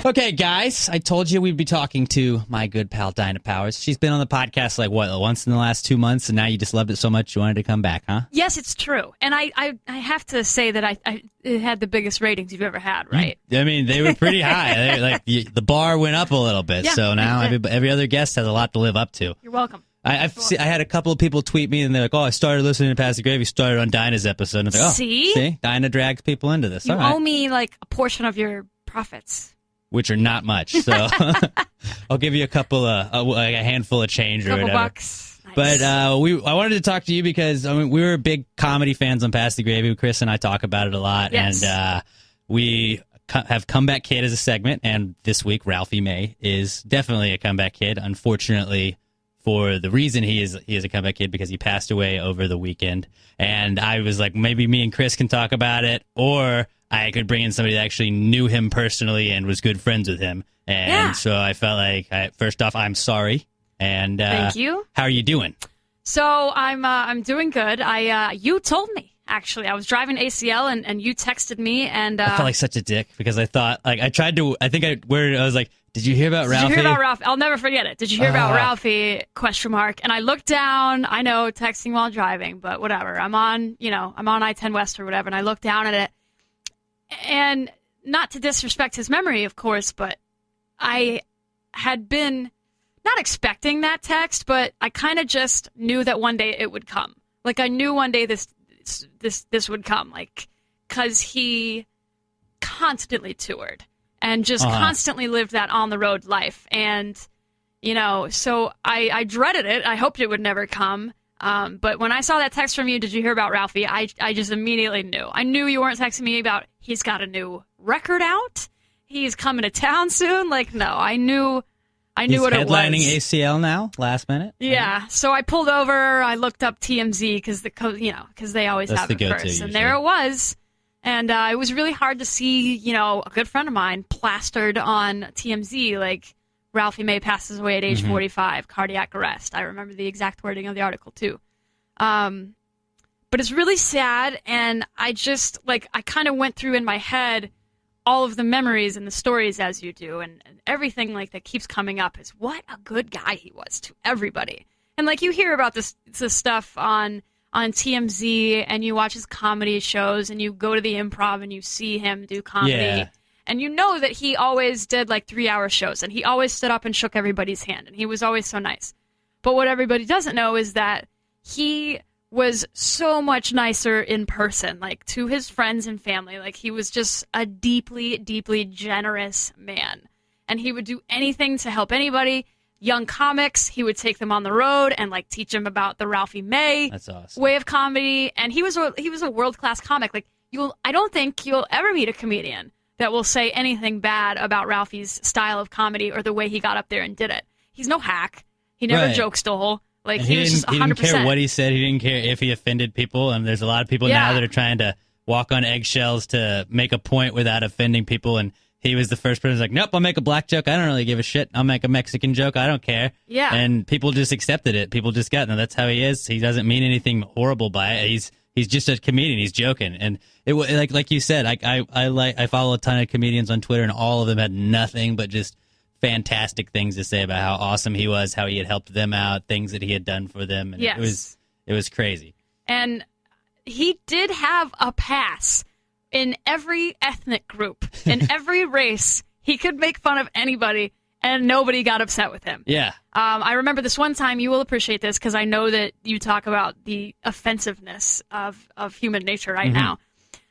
Okay, guys, I told you we'd be talking to my good pal Dinah Powers. She's been on the podcast once in the last 2 months, and now you just loved it so much you wanted to come back, huh? Yes, it's true. And I have to say that it had the biggest ratings you've ever had, right? I mean, they were pretty high. The bar went up a little bit, Yeah, so now every other guest has a lot to live up to. You're welcome. I had a couple of people tweet me, and they're like, "Oh, I started listening to Pass the Gravy, started on Dinah's episode." And I was like, see, Dinah drags people into this. You All right. owe me like a portion of your profits, which are not much. So I'll give you a couple of a handful of change or whatever. Bucks. Nice. But I wanted to talk to you because we were big comedy fans on Pass the Gravy. Chris and I talk about it a lot, yes. And we have Comeback Kid as a segment. And this week, Ralphie May is definitely a comeback kid. Unfortunately, for the reason he is a comeback kid, because he passed away over the weekend. And I was like, maybe me and Chris can talk about it, or I could bring in somebody that actually knew him personally and was good friends with him. And so I felt like, first off, I'm sorry. And thank you. How are you doing? So I'm doing good. You told me, actually. I was driving ACL and you texted me, and I felt like such a dick because I thought, like, I was like, did you hear about Ralphie? Did you hear about Ralphie? I'll never forget it. Did you hear about Ralphie? ? And I looked down. I know, texting while driving, but whatever. I'm on I-10 West or whatever, and I looked down at it. And not to disrespect his memory, of course, but I had been not expecting that text, but I kind of just knew that one day it would come. Like, I knew one day this would come, like, because he constantly toured and just constantly lived that on-the-road life. And, so I dreaded it. I hoped it would never come. But when I saw that text from you, did you hear about Ralphie? I just immediately knew. I knew you weren't texting me about he's got a new record out, he's coming to town soon. Like, no, I knew what it was. He's headlining ACL now, last minute. Yeah, so I pulled over. I looked up TMZ because they always have it first, usually. And there it was. And it was really hard to see, a good friend of mine plastered on TMZ, like, Ralphie May passes away at age 45, cardiac arrest. I remember the exact wording of the article, too. But it's really sad, and I just, like, I kind of went through in my head all of the memories and the stories as you do, and everything, like, that keeps coming up is what a good guy he was to everybody. And, like, you hear about this stuff on TMZ, and you watch his comedy shows, and you go to the Improv, and you see him do comedy. Yeah. And you know that he always did, like, 3-hour shows, and he always stood up and shook everybody's hand, and he was always so nice. But what everybody doesn't know is that he was so much nicer in person, like, to his friends and family. Like, he was just a deeply, deeply generous man. And he would do anything to help anybody. Young comics, he would take them on the road and, like, teach them about the Ralphie May way of comedy. And he was a world-class comic. Like, I don't think you'll ever meet a comedian that will say anything bad about Ralphie's style of comedy or the way he got up there and did it. He's no hack. He never joke stole. Like, he was just 100%. He didn't care what he said. He didn't care if he offended people. And there's a lot of people now that are trying to walk on eggshells to make a point without offending people. And he was the first person who's like, nope, I'll make a black joke. I don't really give a shit. I'll make a Mexican joke. I don't care. Yeah. And people just accepted it. People just got it. That's how he is. He doesn't mean anything horrible by it. He's just a comedian. He's joking. And it like you said, I follow a ton of comedians on Twitter, and all of them had nothing but just fantastic things to say about how awesome he was, how he had helped them out, things that he had done for them. And it was crazy. And he did have a pass in every ethnic group, in every race. He could make fun of anybody, and nobody got upset with him. Yeah. I remember this one time, you will appreciate this, because I know that you talk about the offensiveness of human nature right now.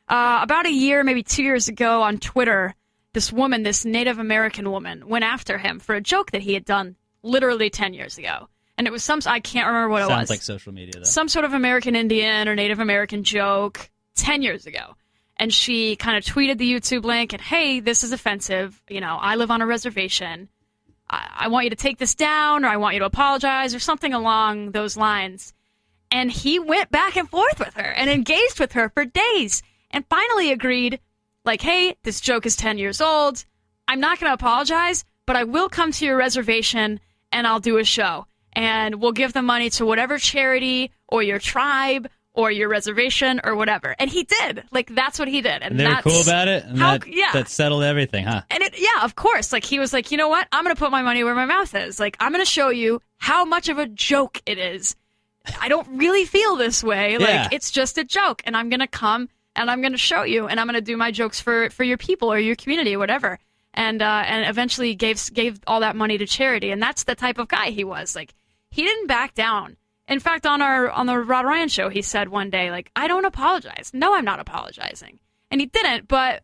About a year, maybe 2 years ago on Twitter, this woman, this Native American woman, went after him for a joke that he had done literally 10 years ago. And it was I can't remember what it was. Sounds like social media, though. Some sort of American Indian or Native American joke 10 years ago. And she kind of tweeted the YouTube link and, hey, this is offensive. I live on a reservation. I want you to take this down, or I want you to apologize, or something along those lines. And he went back and forth with her and engaged with her for days and finally agreed, like, hey, this joke is 10 years old. I'm not going to apologize, but I will come to your reservation and I'll do a show. And we'll give the money to whatever charity or your tribe or your reservation or whatever. And he did. Like, that's what he did. And they were cool about it? And that settled everything, huh? And of course. Like, he was like, you know what? I'm going to put my money where my mouth is. Like, I'm going to show you how much of a joke it is. I don't really feel this way. Like, it's just a joke. And I'm going to come and I'm going to show you. And I'm going to do my jokes for your people or your community or whatever. And eventually gave all that money to charity. And that's the type of guy he was. Like, he didn't back down. In fact, on the Rod Ryan show, he said one day, like, I don't apologize. No, I'm not apologizing. And he didn't, but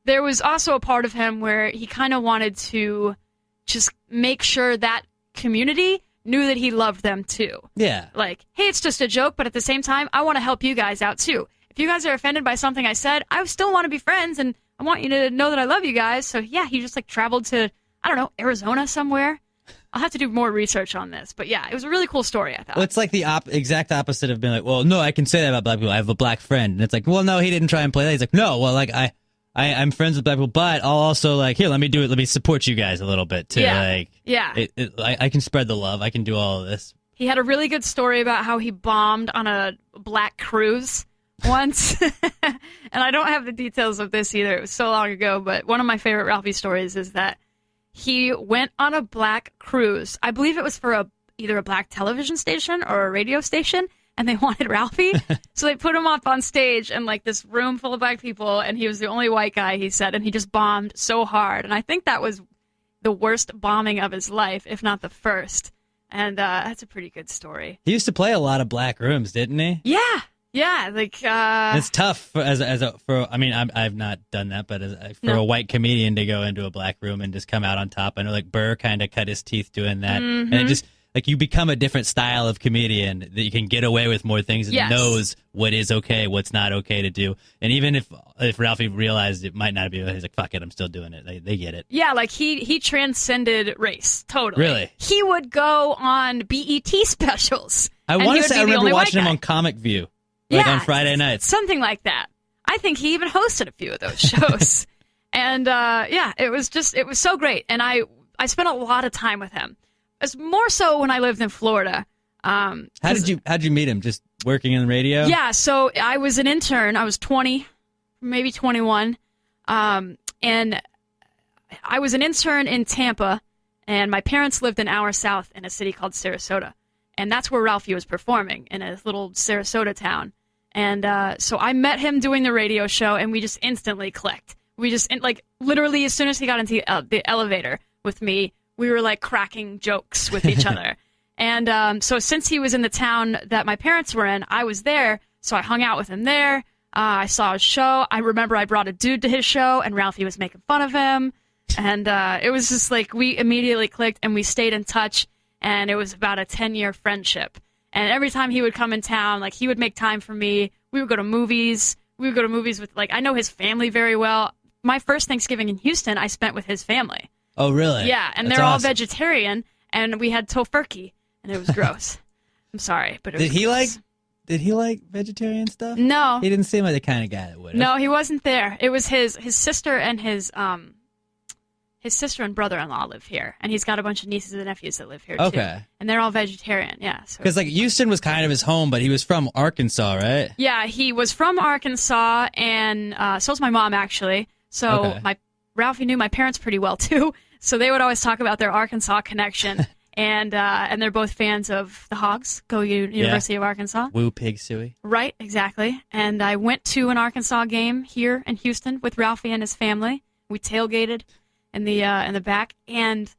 there was also a part of him where he kind of wanted to just make sure that community knew that he loved them too. Yeah. Like, hey, it's just a joke, but at the same time, I want to help you guys out too. If you guys are offended by something I said, I still want to be friends, and I want you to know that I love you guys. So yeah, he just like traveled to, I don't know, Arizona somewhere. I'll have to do more research on this, but yeah, it was a really cool story, I thought. Well, it's like the exact opposite of being like, well, no, I can say that about black people. I have a black friend. And it's like, well, no, he didn't try and play that. He's like, no, well, like, I'm friends with black people, but I'll also, like, here, let me do it. Let me support you guys a little bit, too. I can spread the love. I can do all of this. He had a really good story about how he bombed on a black cruise once. And I don't have the details of this either. It was so long ago, but one of my favorite Ralphie stories is that he went on a black cruise. I believe it was for either a black television station or a radio station, and they wanted Ralphie. So they put him up on stage in like this room full of black people, and he was the only white guy, he said, and he just bombed so hard. And I think that was the worst bombing of his life, if not the first. And that's a pretty good story. He used to play a lot of black rooms, didn't he? Yeah, like it's tough I've not done that, but a white comedian to go into a black room and just come out on top. I know like Burr kind of cut his teeth doing that, and it just like you become a different style of comedian that you can get away with more things and knows what is okay, what's not okay to do. And even if Ralphie realized it might not be, he's like, fuck it, I'm still doing it. They get it. Yeah, like he transcended race totally. Really, he would go on BET specials. I want to say I remember watching him on Comic View. Like on Friday nights. Something like that. I think he even hosted a few of those shows. And it was so great. And I spent a lot of time with him. It's more so when I lived in Florida. How'd you meet him? Just working in the radio? Yeah, so I was an intern. I was 20, maybe 21. And I was an intern in Tampa, and my parents lived an hour south in a city called Sarasota. And that's where Ralphie was performing, in a little Sarasota town. And so I met him doing the radio show, and we just instantly clicked. We just, like, literally as soon as he got into the elevator with me, we were, like, cracking jokes with each other. And so since he was in the town that my parents were in, I was there, so I hung out with him there. I saw his show. I remember I brought a dude to his show, and Ralphie was making fun of him. And it was just, like, we immediately clicked, and we stayed in touch, and it was about a 10-year friendship. And every time he would come in town, like, he would make time for me. We would go to movies. We would go to movies with, like, I know his family very well. My first Thanksgiving in Houston, I spent with his family. Oh, really? Yeah, and That's they're all awesome. vegetarian, and we had tofurkey, and it was gross. I'm sorry, but it was gross. Did he like vegetarian stuff? No. He didn't seem like the kind of guy that would have. No, he wasn't there. It was his sister and his sister and brother-in-law live here, and he's got a bunch of nieces and nephews that live here too. Okay. And they're all vegetarian, yeah. Because like Houston was kind of his home, but he was from Arkansas, right? Yeah, he was from Arkansas, and so was my mom actually. So Ralphie knew my parents pretty well too, so they would always talk about their Arkansas connection. And they're both fans of the Hogs, go University of Arkansas. Woo Pig Suey. Right, exactly. And I went to an Arkansas game here in Houston with Ralphie and his family. We tailgated in the back, and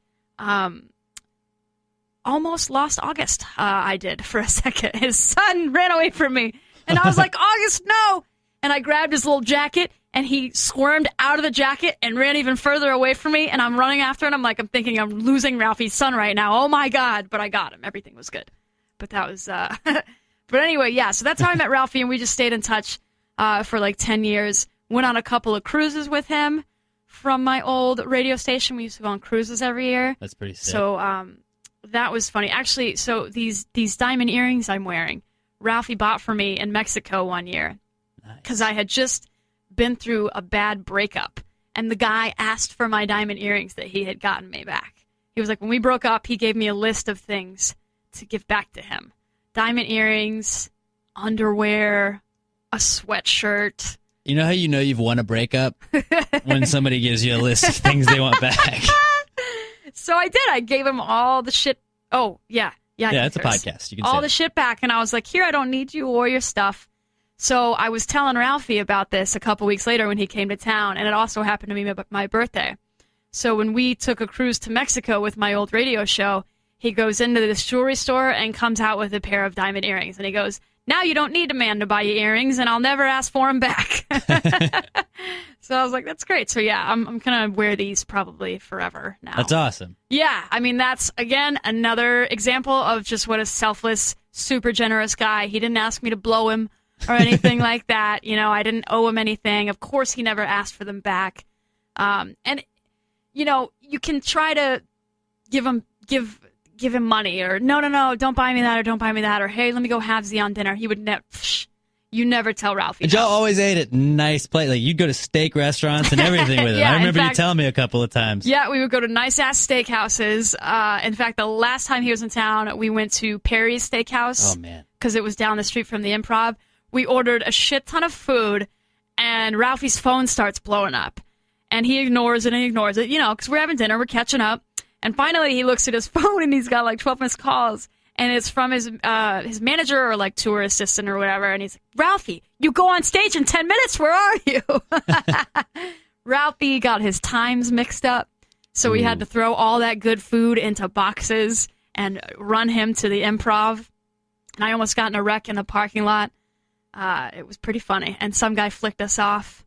almost lost August. I did for a second. His son ran away from me, and I was like, August, no! And I grabbed his little jacket, and he squirmed out of the jacket and ran even further away from me, and I'm running after him. I'm thinking I'm losing Ralphie's son right now. Oh, my God. But I got him. Everything was good. But that was... But anyway, yeah, so that's how I met Ralphie, and we just stayed in touch for like 10 years. Went on a couple of cruises with him from my old radio station. We used to go on cruises every year. That's pretty sick. So that was funny. Actually, so these diamond earrings I'm wearing, Ralphie bought for me in Mexico one year. Because I had just been through a bad breakup, and the guy asked for my diamond earrings that he had gotten me back. He was like, when we broke up, he gave me a list of things to give back to him. Diamond earrings, underwear, a sweatshirt. You know how you know you've won a breakup? When somebody gives you a list of things they want back. So I did. I gave him all the shit. Oh, yeah. Yeah, it's a podcast. You can all say the shit back, and I was like, here, I don't need you or your stuff. So I was telling Ralphie about this a couple weeks later when he came to town, and it also happened to be my birthday. So when we took a cruise to Mexico with my old radio show, he goes into this jewelry store and comes out with a pair of diamond earrings, and he goes, now you don't need a man to buy you earrings, and I'll never ask for them back. So I was like, that's great. So yeah, I'm going to wear these probably forever now. That's awesome. Yeah, I mean, that's, again, another example of just what a selfless, super generous guy. He didn't ask me to blow him or anything like that. You know, I didn't owe him anything. Of course, he never asked for them back. And, you know, you can try to give him money, or no, don't buy me that, or don't buy me that, or hey, let me go halvesy on dinner. He would never. You never tell Ralphie. But y'all always ate at nice places. Like, you'd go to steak restaurants and everything with him. Yeah, I remember you telling me a couple of times. Yeah, we would go to nice-ass steakhouses. In fact, the last time he was in town, we went to Perry's Steakhouse. Oh, man. Because it was down the street from the Improv. We ordered a shit ton of food, and Ralphie's phone starts blowing up. And he ignores it, you know, because we're having dinner, we're catching up. And finally, he looks at his phone, and he's got like 12 missed calls. And it's from his manager or like tour assistant or whatever. And he's like, Ralphie, you go on stage in 10 minutes. Where are you? Ralphie got his times mixed up. So we had to throw all that good food into boxes and run him to the Improv. And I almost got in a wreck in the parking lot. It was pretty funny. And some guy flicked us off.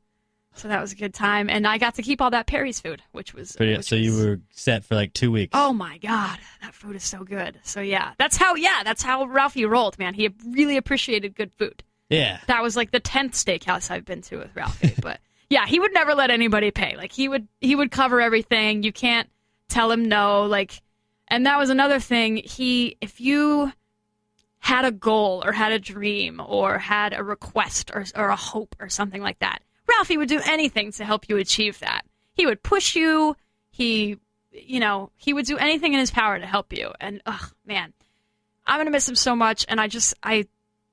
So that was a good time. And I got to keep all that Perry's food, which was... So you were set for like 2 weeks. Oh, my God. That food is so good. So, yeah. That's how Ralphie rolled, man. He really appreciated good food. Yeah. That was like the 10th steakhouse I've been to with Ralphie. But, yeah, he would never let anybody pay. Like, he would cover everything. You can't tell him no. Like, and that was another thing. If you had a goal or had a dream or had a request or a hope or something like that, Ralphie would do anything to help you achieve that. He would push you. He would do anything in his power to help you. And, man, I'm going to miss him so much. And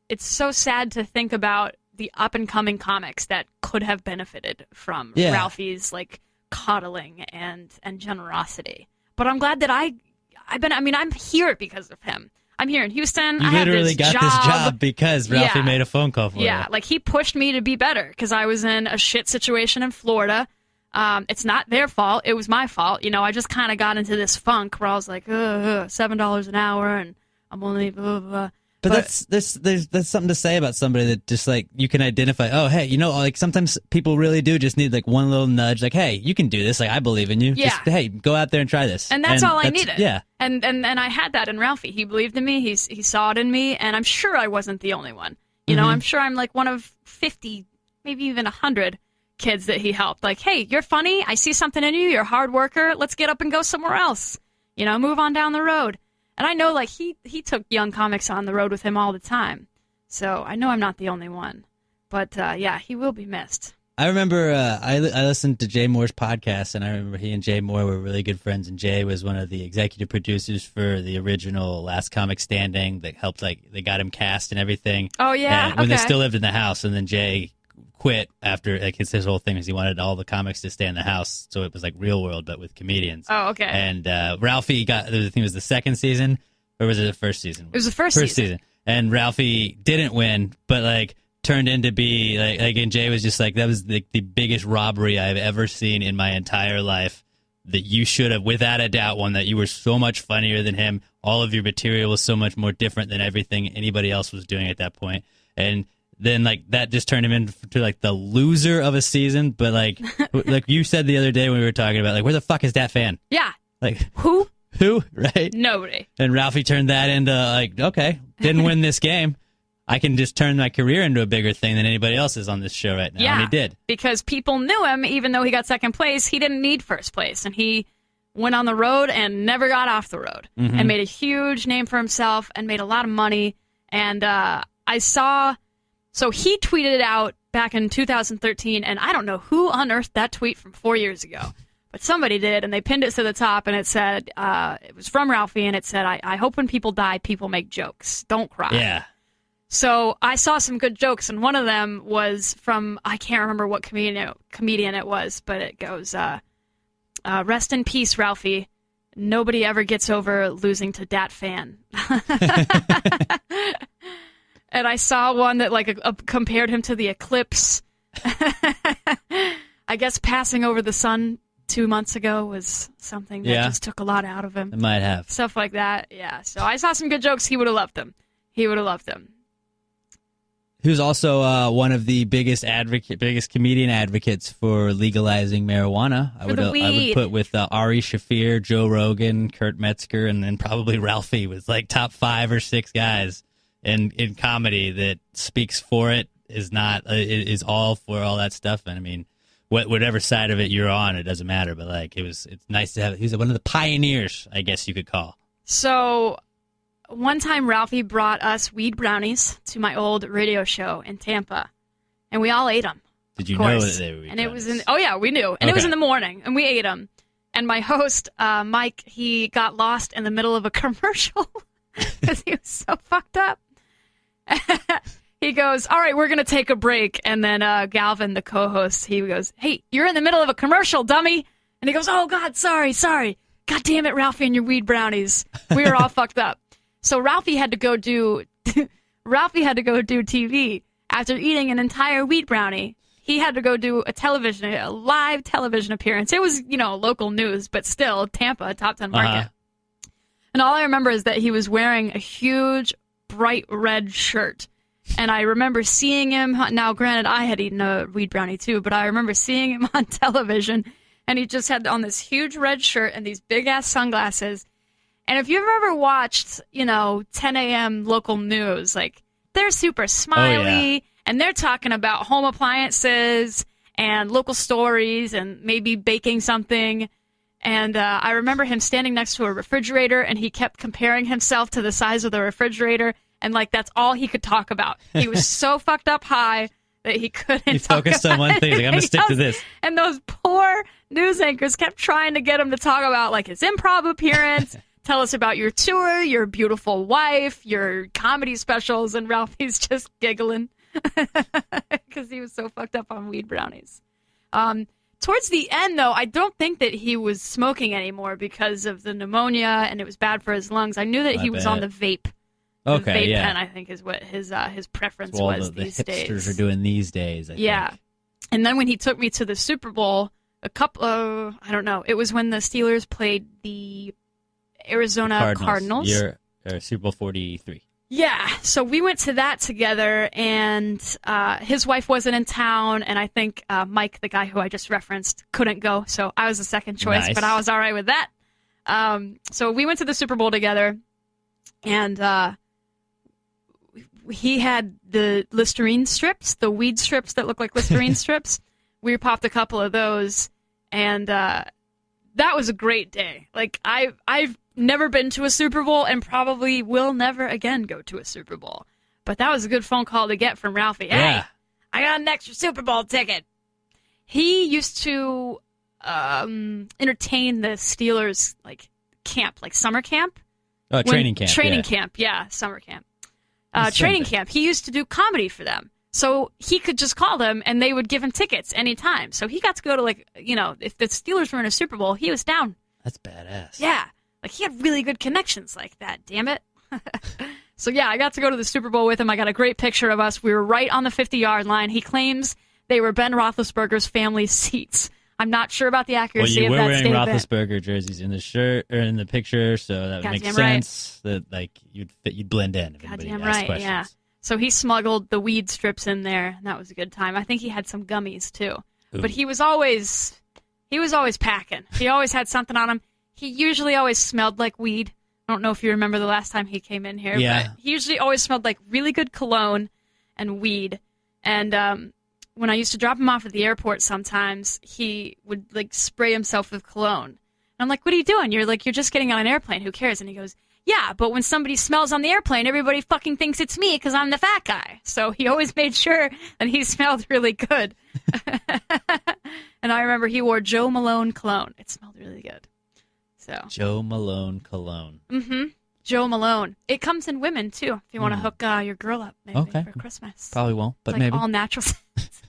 it's so sad to think about the up-and-coming comics that could have benefited from Ralphie's, like, coddling and generosity. But I'm glad that I'm here because of him. I'm here in Houston. You literally got this job because Ralphie made a phone call for you. Yeah, like he pushed me to be better because I was in a shit situation in Florida. It's not their fault. It was my fault. You know, I just kind of got into this funk where I was like, $7 an hour and I'm only blah, blah, blah. But there's something to say about somebody that just like you can identify. Oh, hey, you know, like sometimes people really do just need like one little nudge. Like, hey, you can do this. Like, I believe in you. Yeah. Just, hey, go out there and try this. And that's all I needed. Yeah. And I had that in Ralphie. He believed in me. He saw it in me. And I'm sure I wasn't the only one. You know, I'm sure I'm like one of 50, maybe even 100 kids that he helped. Like, hey, you're funny. I see something in you. You're a hard worker. Let's get up and go somewhere else. You know, move on down the road. And I know, like, he took young comics on the road with him all the time. So I know I'm not the only one. But, yeah, he will be missed. I remember I listened to Jay Moore's podcast, and I remember he and Jay Moore were really good friends, and Jay was one of the executive producers for the original Last Comic Standing that helped, like, they got him cast and everything. Oh, yeah? And when they still lived in the house, and then Jay quit after, like, his whole thing was he wanted all the comics to stay in the house, so it was like Real World but with comedians. Oh, okay. And Ralphie got, I think it was the second season, or was it the first season? It was the first season. And Ralphie didn't win, but like turned into be like and Jay was just like, that was the biggest robbery I've ever seen in my entire life, that you should have without a doubt won, that you were so much funnier than him, all of your material was so much more different than everything anybody else was doing at that point. And then like that just turned him into like the loser of a season. But like like you said the other day when we were talking about like, where the fuck is that fan? Yeah. Like who, right? Nobody. And Ralphie turned that into like, okay, didn't win this game, I can just turn my career into a bigger thing than anybody else is on this show right now. Yeah, and he did, because people knew him. Even though he got second place, he didn't need first place, and he went on the road and never got off the road, and made a huge name for himself and made a lot of money. And I saw, so he tweeted it out back in 2013, and I don't know who unearthed that tweet from 4 years ago, but somebody did, and they pinned it to the top, and it said, it was from Ralphie, and it said, I hope when people die, people make jokes. Don't cry. yeah. So I saw some good jokes, and one of them was from, I can't remember what comedian it was, but it goes, rest in peace, Ralphie. Nobody ever gets over losing to Dat Fan. And I saw one that like compared him to the eclipse. I guess passing over the sun 2 months ago was something that just took a lot out of him. It might have. Stuff like that, yeah. So I saw some good jokes. He would have loved them. He would have loved them. Who's also one of the biggest comedian advocates for legalizing marijuana. I would put with Ari Shaffir, Joe Rogan, Kurt Metzger, and then probably Ralphie was like top 5 or 6 guys in comedy that speaks for it, is all for all that stuff. And I mean, whatever side of it you're on, it doesn't matter. But like, it's nice to have. He's one of the pioneers, I guess you could call. So. One time, Ralphie brought us weed brownies to my old radio show in Tampa, and we all ate them. Did you know that they were weed and brownies? It was we knew. And It was in the morning, and we ate them. And my host, Mike, he got lost in the middle of a commercial because he was so fucked up. He goes, all right, we're going to take a break. And then Galvin, the co-host, he goes, hey, you're in the middle of a commercial, dummy. And he goes, oh, God, sorry. God damn it, Ralphie and your weed brownies. We were all fucked up. So Ralphie had to go do TV after eating an entire wheat brownie. He had to go do a live television appearance. It was, local news, but still Tampa, top 10 market. And all I remember is that he was wearing a huge bright red shirt. And I remember seeing him. Now, granted, I had eaten a wheat brownie too, but I remember seeing him on television, and he just had on this huge red shirt and these big ass sunglasses. And if you've ever watched, 10 a.m. local news, like, they're super smiley, and they're talking about home appliances and local stories and maybe baking something. And I remember him standing next to a refrigerator, and he kept comparing himself to the size of the refrigerator, and, like, that's all he could talk about. He was so fucked up high that he couldn't He focused on one thing. He's like, I'm going to stick to this. And those poor news anchors kept trying to get him to talk about, like, his improv appearance. Tell us about your tour, your beautiful wife, your comedy specials, and Ralphie's just giggling because he was so fucked up on weed brownies. Towards the end, though, I don't think that he was smoking anymore because of the pneumonia, and it was bad for his lungs. I knew that he was on the vape. The vape pen, I think, is what his preference was these days. The hipsters are doing these days, I think. And then when he took me to the Super Bowl, I don't know, it was when the Steelers played the Arizona Cardinals. Super Bowl 43. Yeah, so we went to that together, and his wife wasn't in town, and I think Mike, the guy who I just referenced, couldn't go, so I was the second choice, but I was all right with that. So we went to the Super Bowl together, and he had the Listerine strips, the weed strips that look like Listerine strips. We popped a couple of those, and that was a great day. Like, I've never been to a Super Bowl and probably will never again go to a Super Bowl. But that was a good phone call to get from Ralphie. Hey, I got an extra Super Bowl ticket. He used to entertain the Steelers, like, camp, like summer camp. Oh, training camp. Training camp, yeah, summer camp. Training camp. He used to do comedy for them. So he could just call them, and they would give him tickets anytime. So he got to go to, like, if the Steelers were in a Super Bowl, he was down. That's badass. Yeah. Like, he had really good connections like that, damn it. So, yeah, I got to go to the Super Bowl with him. I got a great picture of us. We were right on the 50-yard line. He claims they were Ben Roethlisberger's family seats. I'm not sure about the accuracy of that statement. Well, you were wearing Roethlisberger jerseys in the shirt or in the picture, so that would make sense that, like, you'd blend in. Goddamn right, yeah. So he smuggled the weed strips in there, and that was a good time. I think he had some gummies, too. Ooh. But he was always packing. He always had something on him. He usually always smelled like weed. I don't know if you remember the last time he came in here, but he usually always smelled like really good cologne and weed. And when I used to drop him off at the airport sometimes, he would, like, spray himself with cologne. And I'm like, what are you doing? You're just getting on an airplane. Who cares? And he goes, yeah, but when somebody smells on the airplane, everybody fucking thinks it's me because I'm the fat guy. So he always made sure that he smelled really good. And I remember he wore Joe Malone cologne. It smelled really good. So Joe Malone cologne. Mm-hmm. Joe Malone. It comes in women, too, if you want to hook your girl up maybe for Christmas. Probably won't, but it's maybe. All natural sex.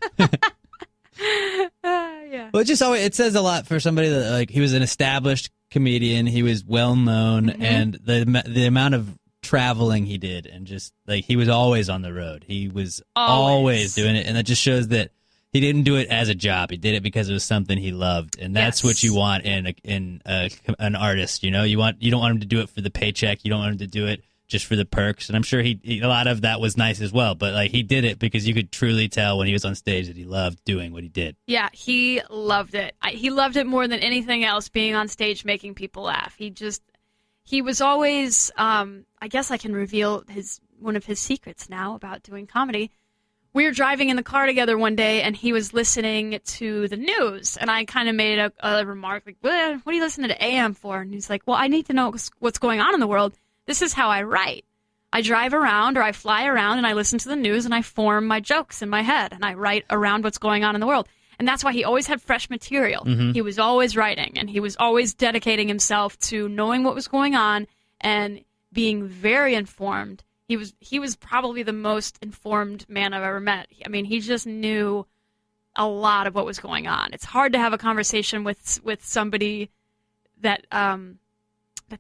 Yeah. Well, it says a lot for somebody that, like, he was an established comedian. He was well known, and the amount of traveling he did, and just, like, he was always on the road. He was always doing it, and that just shows that he didn't do it as a job. He did it because it was something he loved, and that's what you want in an artist. You know, you don't want him to do it for the paycheck. You don't want him to do it just for the perks. And I'm sure a lot of that was nice as well. But, like, he did it because you could truly tell when he was on stage that he loved doing what he did. Yeah, he loved it. He loved it more than anything else. Being on stage, making people laugh. He was always. I guess I can reveal one of his secrets now about doing comedy. We were driving in the car together one day, and he was listening to the news, and I kind of made a remark, like, what are you listening to AM for? And he's like, well, I need to know what's going on in the world. This is how I write. I drive around, or I fly around, and I listen to the news, and I form my jokes in my head, and I write around what's going on in the world. And that's why he always had fresh material. He was always writing, and he was always dedicating himself to knowing what was going on and being very informed. He was probably the most informed man I've ever met. I mean, he just knew a lot of what was going on. It's hard to have a conversation with somebody that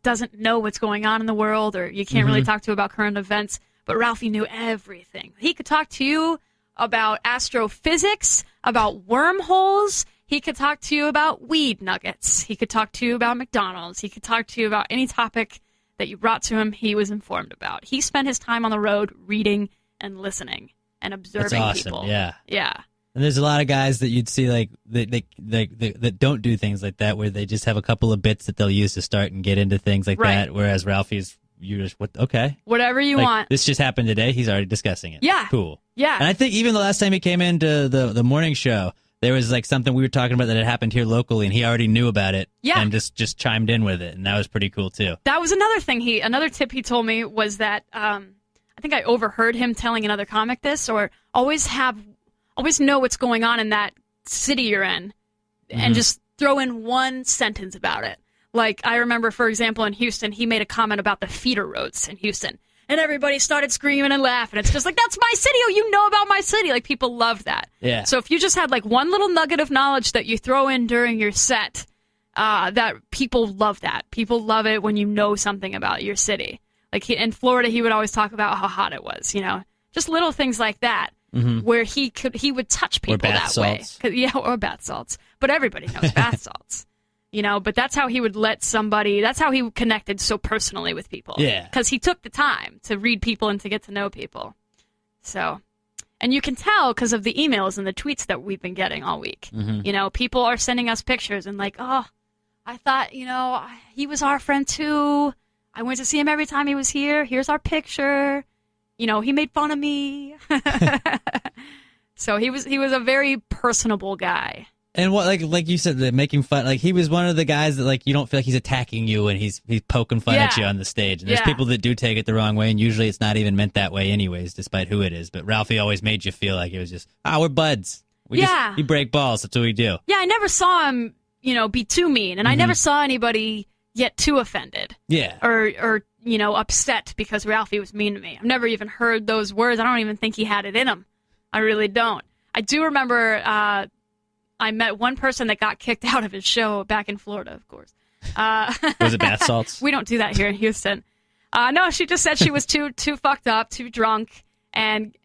doesn't know what's going on in the world, or you can't really talk to about current events. But Ralphie knew everything. He could talk to you about astrophysics, about wormholes. He could talk to you about weed nuggets. He could talk to you about McDonald's. He could talk to you about any topic that you brought to him, he was informed about. He spent his time on the road reading and listening and observing people. Yeah. Yeah. And there's a lot of guys that you'd see like that don't do things like that, where they just have a couple of bits that they'll use to start and get into things like that. Whereas Ralphie's, whatever you want. This just happened today. He's already discussing it. Yeah. Cool. Yeah. And I think even the last time he came into the morning show, there was like something we were talking about that had happened here locally, and he already knew about it. Yeah. And just chimed in with it, and that was pretty cool too. That was another thing. Another tip he told me was that I think I overheard him telling another comic this, or always know what's going on in that city you're in, and just throw in one sentence about it. Like, I remember, for example, in Houston, he made a comment about the feeder roads in Houston. And everybody started screaming and laughing. It's just like, that's my city. Oh, you know about my city. Like, people love that. Yeah. So if you just had like one little nugget of knowledge that you throw in during your set, that people love that. People love it when you know something about your city. Like, in Florida, he would always talk about how hot it was, you know, just little things like that, where he would touch people that salts. way. Yeah, or bath salts. But everybody knows bath salts. You know, but that's how he would that's how he connected so personally with people. Yeah. Because he took the time to read people and to get to know people. So, and you can tell because of the emails and the tweets that we've been getting all week. You know, people are sending us pictures and like, oh, I thought, you know, he was our friend too. I went to see him every time he was here. Here's our picture. You know, he made fun of me. So he was a very personable guy. And what, like you said, that making fun, like he was one of the guys that like you don't feel like he's attacking you and he's poking fun at you on the stage. And there's people that do take it the wrong way, and usually it's not even meant that way anyways, despite who it is. But Ralphie always made you feel like it was just, we're buds. We break balls. That's what we do. Yeah, I never saw him, you know, be too mean, and I never saw anybody get too offended. Yeah. Or you know, upset because Ralphie was mean to me. I've never even heard those words. I don't even think he had it in him. I really don't. I do remember I met one person that got kicked out of his show back in Florida, of course. Was it bath salts? We don't do that here in Houston. No, she just said she was too fucked up, too drunk, and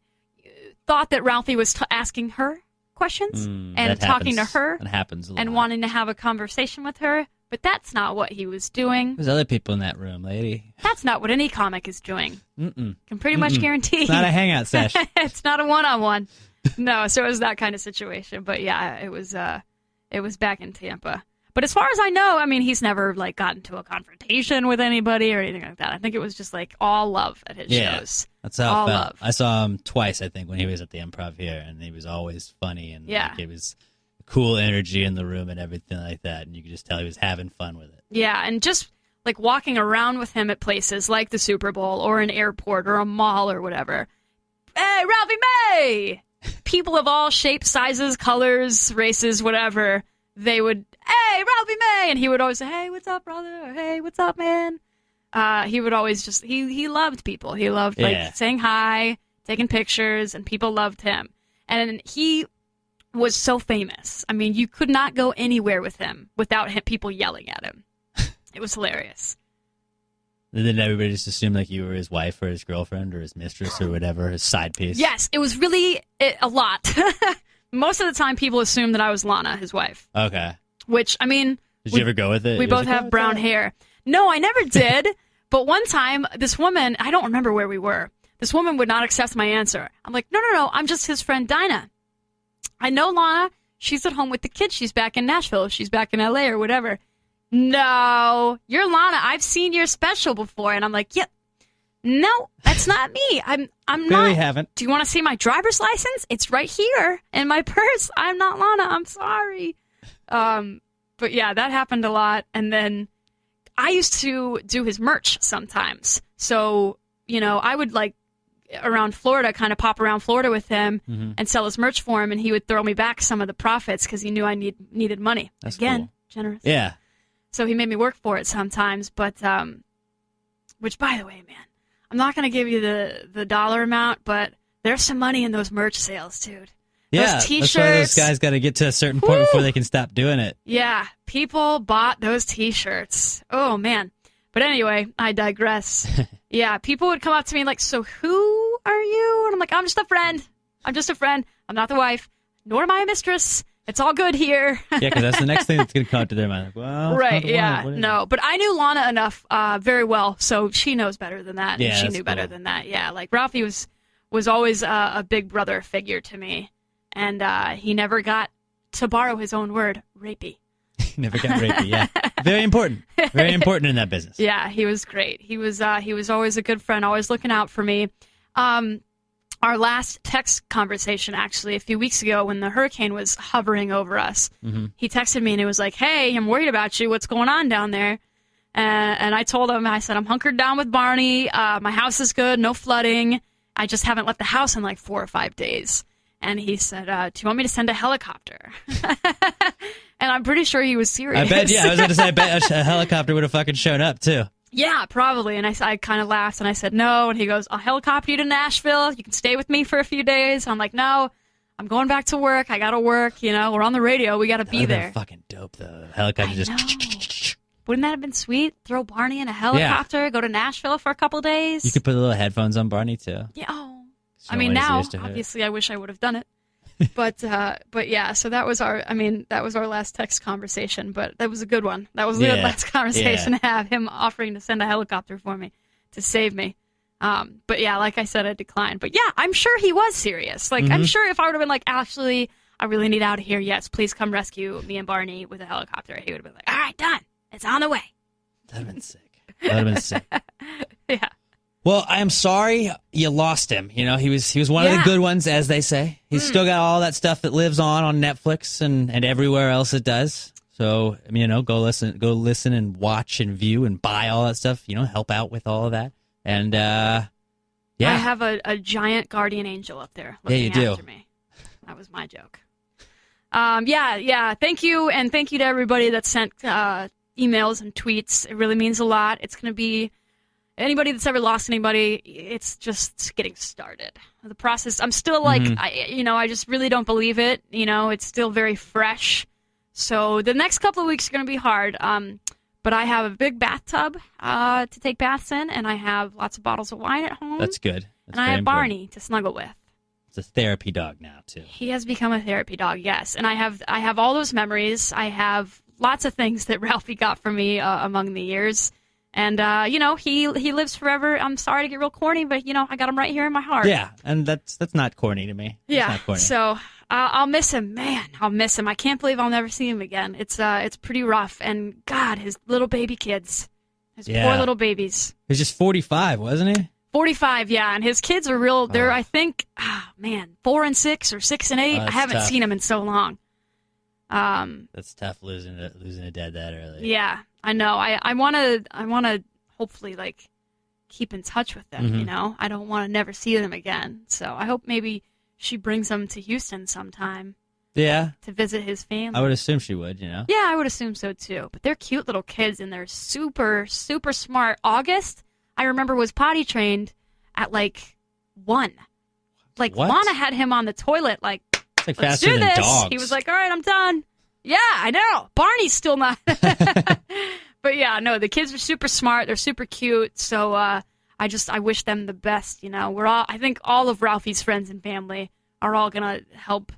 thought that Ralphie was asking her questions and talking to her. That happens a lot. And wanting to have a conversation with her. But that's not what he was doing. There's other people in that room, lady. That's not what any comic is doing. Can pretty much guarantee. It's not a hangout session. It's not a one-on-one. No, so it was that kind of situation. But yeah, it was back in Tampa. But as far as I know, I mean, he's never like gotten to a confrontation with anybody or anything like that. I think it was just like all love at his shows. That's how it felt. Love. I saw him twice, I think, when he was at the Improv here, and he was always funny and like, it was cool energy in the room and everything like that, and you could just tell he was having fun with it. Yeah, and just like walking around with him at places like the Super Bowl or an airport or a mall or whatever. Hey, Ralphie May! People of all shapes, sizes, colors, races, whatever, they would, hey, Ralphie May! And he would always say, hey, what's up, brother? Or, hey, what's up, man? he would always just he loved people. He loved like saying hi, taking pictures, and people loved him. And he was so famous. I mean, you could not go anywhere with him without people yelling at him. It was hilarious. And then everybody just assumed like you were his wife or his girlfriend or his mistress or whatever, his side piece. Yes, it was really a lot. Most of the time, people assumed that I was Lana, his wife. Okay. Which, I mean... Did you ever go with it? We both have brown hair. No, I never did. But one time, this woman, I don't remember where we were. This woman would not accept my answer. I'm like, no, I'm just his friend Dinah. I know Lana. She's at home with the kids. She's back in Nashville. She's back in LA or whatever. No, you're Lana. I've seen your special before. And I'm like, yep. No, that's not me. I'm not. Really haven't. Do you want to see my driver's license? It's right here in my purse. I'm not Lana. I'm sorry. But yeah, that happened a lot. And then I used to do his merch sometimes. So, I would like around Florida, kind of pop around Florida with him and sell his merch for him. And he would throw me back some of the profits because he knew I needed money. That's Again, cool. Generous. Yeah. So he made me work for it sometimes. But, which by the way, man, I'm not going to give you the dollar amount, but there's some money in those merch sales, dude. Yeah, those T-shirts. That's why those guys got to get to a certain point before they can stop doing it. Yeah, people bought those T-shirts. Oh, man. But anyway, I digress. Yeah, people would come up to me like, so who are you? And I'm like, I'm just a friend. I'm not the wife, nor am I a mistress. It's all good here. Yeah, because that's the next thing that's going to come up to their mind. Like, well, right, yeah. No, but I knew Lana enough very well, so she knows better than that. Yeah, and she knew better than that. Yeah, like Ralphie was always a big brother figure to me. And he never got, to borrow his own word, rapey. Never got rapey, yeah. Very important. Very important in that business. Yeah, he was great. He was always a good friend, always looking out for me. Our last text conversation, actually, a few weeks ago when the hurricane was hovering over us, he texted me and he was like, hey, I'm worried about you. What's going on down there? And I told him, I said, I'm hunkered down with Barney. My house is good, no flooding. I just haven't left the house in like 4 or 5 days. And he said, do you want me to send a helicopter? And I'm pretty sure he was serious. I bet, yeah. I was going to say, I bet a helicopter would have fucking shown up, too. Yeah, probably. And I kind of laughed, and I said, no. And he goes, I'll helicopter you to Nashville. You can stay with me for a few days. And I'm like, no, I'm going back to work. I got to work. We're on the radio. We got to be there. Fucking dope, though. Helicopter I just... know. Wouldn't that have been sweet? Throw Barney in a helicopter, go to Nashville for a couple days. You could put little headphones on Barney, too. Yeah. Oh. I mean, now, obviously, I wish I would have done it. But yeah, so that was our last text conversation, but that was a good one. That was a good last conversation to have, him offering to send a helicopter for me to save me. But yeah, like I said, I declined. But yeah, I'm sure he was serious. Like, I'm sure if I would have been like, actually, I really need out of here. Yes, please come rescue me and Barney with a helicopter. He would have been like, all right, done. It's on the way. That'd have been sick. Yeah. Well, I am sorry you lost him. He was one of the good ones, as they say. He's still got all that stuff that lives on Netflix and everywhere else it does. So, go listen and watch and view and buy all that stuff. Help out with all of that. And yeah, I have a giant guardian angel up there looking after me. That was my joke. Yeah. Thank you, and thank you to everybody that sent emails and tweets. It really means a lot. It's going to be. Anybody that's ever lost anybody, it's just getting started. The process, I'm still like, I just really don't believe it. It's still very fresh. So the next couple of weeks are going to be hard. But I have a big bathtub to take baths in, and I have lots of bottles of wine at home. That's good. That's and I have Barney to snuggle with. It's a therapy dog now, too. He has become a therapy dog, yes. And I have all those memories. I have lots of things that Ralphie got for me among the years. And, he lives forever. I'm sorry to get real corny, but, I got him right here in my heart. Yeah, and that's not corny to me. Yeah, not corny. So I'll miss him. Man, I'll miss him. I can't believe I'll never see him again. It's pretty rough. And, God, his little baby kids. His poor little babies. He was just 45, wasn't he? 45, yeah. And his kids are real. They're, I think, 4 and 6 or 6 and 8. I haven't seen them in so long. That's tough losing a dad that early. Yeah. I know. I want to hopefully like keep in touch with them. I don't want to never see them again. So I hope maybe she brings them to Houston sometime. Yeah. to visit his family. I would assume she would, you know? Yeah, I would assume so too. But they're cute little kids and they're super, super smart. August, I remember, was potty trained at like 1. Like, What? Lana had him on the toilet, like, It's like let's faster do than this. dogs. He was like, all right, I'm done. Yeah, I know. Barney's still not. But yeah, no, the kids are super smart. They're super cute. So I wish them the best. You know, I think all of Ralphie's friends and family are all gonna help.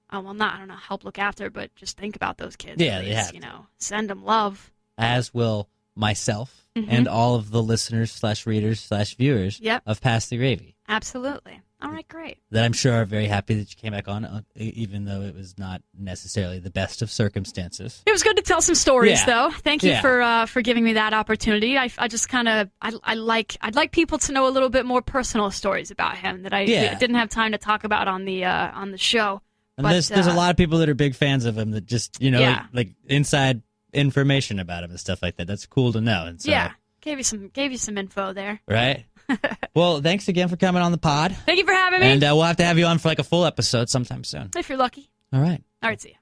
I don't know, help look after, but just think about those kids. Yeah, at they least, have you to. know, send them love. As will myself Mm-hmm. and all of the listeners/readers/viewers Yep. of Pass the Gravy. Absolutely. All right, great. That I'm sure are very happy that you came back on, even though it was not necessarily the best of circumstances. It was good to tell some stories, Yeah. though. Thank you Yeah. for giving me that opportunity. I'd like people to know a little bit more personal stories about him that I didn't have time to talk about on the show. And But, there's a lot of people that are big fans of him that just, you know, Yeah. like inside information about him and stuff like that. That's cool to know. And so, Yeah, gave you some info there. Right? Well, thanks again for coming on the pod. Thank you for having me. And we'll have to have you on for like a full episode sometime soon. If you're lucky. All right. All right, see ya.